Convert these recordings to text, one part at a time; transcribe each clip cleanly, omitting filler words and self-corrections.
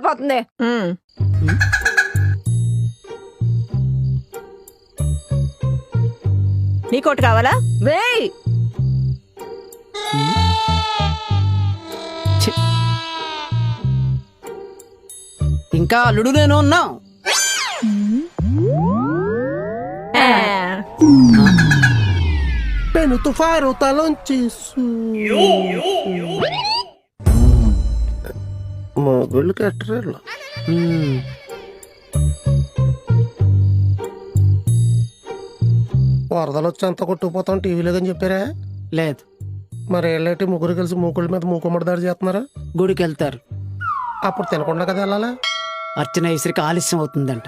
పోతుంది. నీకోటి కావాలా? వేయ్. ఇంకా అల్లుడు నేను ఉన్నాం. పెను తుఫారు తలంచి మొగుళ్ళు కట్టరేళ్ళు. వరదలు వచ్చి అంత కొట్టుకుపోతాం టీవీలో అని చెప్పారా? లేదు. మరి ఏళ్ళటి ముగ్గురు కలిసి మూకుళ్ళ మీద మూకుమ్మడి దాడి చేస్తున్నారా? గుడికి వెళ్తారు. అప్పుడు తినకుండా కదా వెళ్ళాలా? అర్చన ఇసరికి ఆలస్యం అవుతుందంట.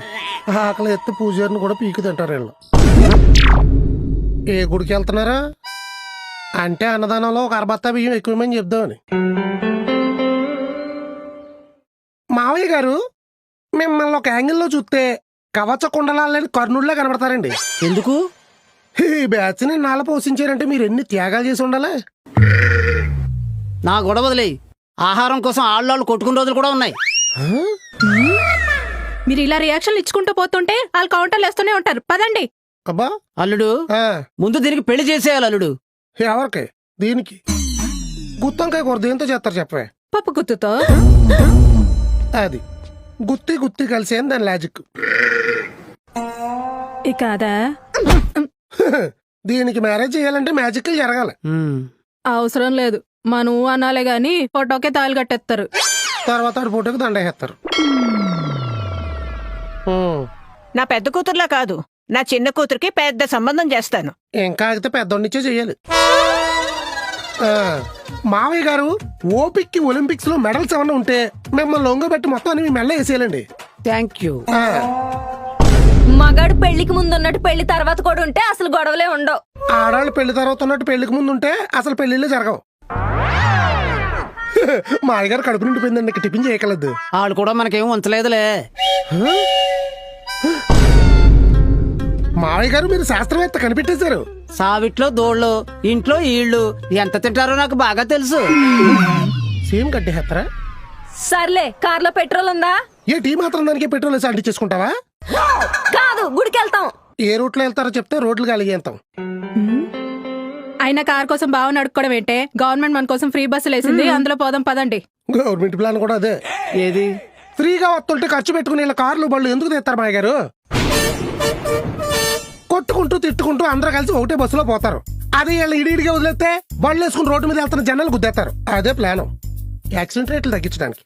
ఆకలి ఎత్తి పూజారిని కూడా పీకి తింటారు వీళ్ళు. ఏ గుడికి వెళ్తున్నారా అంటే అన్నదానంలో ఒక అరబత్తా బియ్యం ఎక్కువమని చెప్దామని. మావయ్య గారు మిమ్మల్ని ఒక యాంగిల్లో చూస్తే కవచ కుండలాలని కర్ణుడిలా కనబడతారండి. ఎందుకు? ఈ బ్యాచ్ ని నాల పోషించారంటే మీరు ఎన్ని త్యాగాలు చేసి ఉండాలి. నా గొడవదిలే. ఆహారం కోసం ఆళ్ళు కొట్టుకున్న రోజులు కూడా ఉన్నాయి. మీరు ఇలా రియాక్షన్లు ఇచ్చుకుంటూ పోతుంటే వాళ్ళు కౌంటర్లు వేస్తూనే ఉంటారు. పదండి. అబ్బా అల్లుడు ముందు దీనికి పెళ్లి చేసేయాలి. అల్లుడు ఎవరికి? దీనికి గుత్తంకాయ కూర దేంతో చేస్తారు చెప్పవే? పప్పు గుత్తుతో. అది గుత్తి గుత్తి కలిసి దాని లాజిక్. ఇక అదా దీనికి మ్యారేజ్ చేయాలంటే మ్యాజిక్ జరగాలి. అవసరం లేదు. మనం అనాలే గాని ఫోటోకే తాళి కట్టేస్తారు. తర్వాత ఆడి ఫోటోకి దండ వేస్తారు. నా పెద్ద కూతురులా కాదు, నా చిన్న కూతురికి పెద్ద సంబంధం చేస్తాను. ఇంకా ఆగితే పెద్దోడినిచ్చే చెయ్యాలి. మావయ్య గారు ఓపిక్కి ఒలింపిక్స్ లో మెడల్స్ ఏమన్నా ఉంటే మిమ్మల్ని లొంగబెట్టి మొత్తం అని మీ మెల్ల వేసేయాలండి. Thank you. మగాడు పెళ్లికి ముందు ఉన్నట్టు పెళ్లి తర్వాత కూడా ఉంటే అసలు గొడవలే ఉండవు. ఆడాళ్ళు పెళ్లి తర్వాత ఉన్నట్టు పెళ్లికి ముందు ఉంటే అసలు పెళ్లిళ్ళే జరగవు. మా అయ్యగారు కడుపు నిండిపోయిందండి, ఇక టిఫిన్ చేయగలదు. వాళ్ళు కూడా మనకేం ఉంచలేదులే. మావయ్య గారు మీరు శాస్త్రవేత్త కనిపెట్టేశారు. సావిట్లో దోళ్ళు, ఇంట్లో ఈళ్ళు ఎంత తింటారో నాకు బాగా తెలుసు. సేమ్ కట్టేస్తారా? సర్లే, కార్లో పెట్రోల్ ఉందా? ఏ టీ మాత్రం దానికి పెట్రోల్ వేసి అంటించేసుకుంటావా? కాదు, గుడికి వెళ్తాం. ఏ రూట్లో వెళ్తారో చెప్తే రోడ్లు కలిగేంతాం. అయినా కార్ కోసం బాగా నడుపుకోవడం ఏంటే? గవర్నమెంట్ మన కోసం ఫ్రీ బస్సులు వేసింది, అందులో పోదాం పదండి. గవర్నమెంట్ ప్లాన్ కూడా అదే. ఏది? ఫ్రీగా వస్తుంటే ఖర్చు పెట్టుకుని ఇలా కార్లు బళ్ళు ఎందుకు తెస్తారు మాయ గారు? కొట్టుకుంటూ తిట్టుకుంటూ అందరూ కలిసి ఒకటే బస్సులో పోతారు. అదే వీళ్ళు ఇడిగా వదిలేస్తే బళ్ళు వేసుకుని రోడ్డు మీద వెళ్తున్న జనాలు గుద్దేస్తారు. అదే ప్లాన్, యాక్సిడెంట్ రేట్లు తగ్గించడానికి.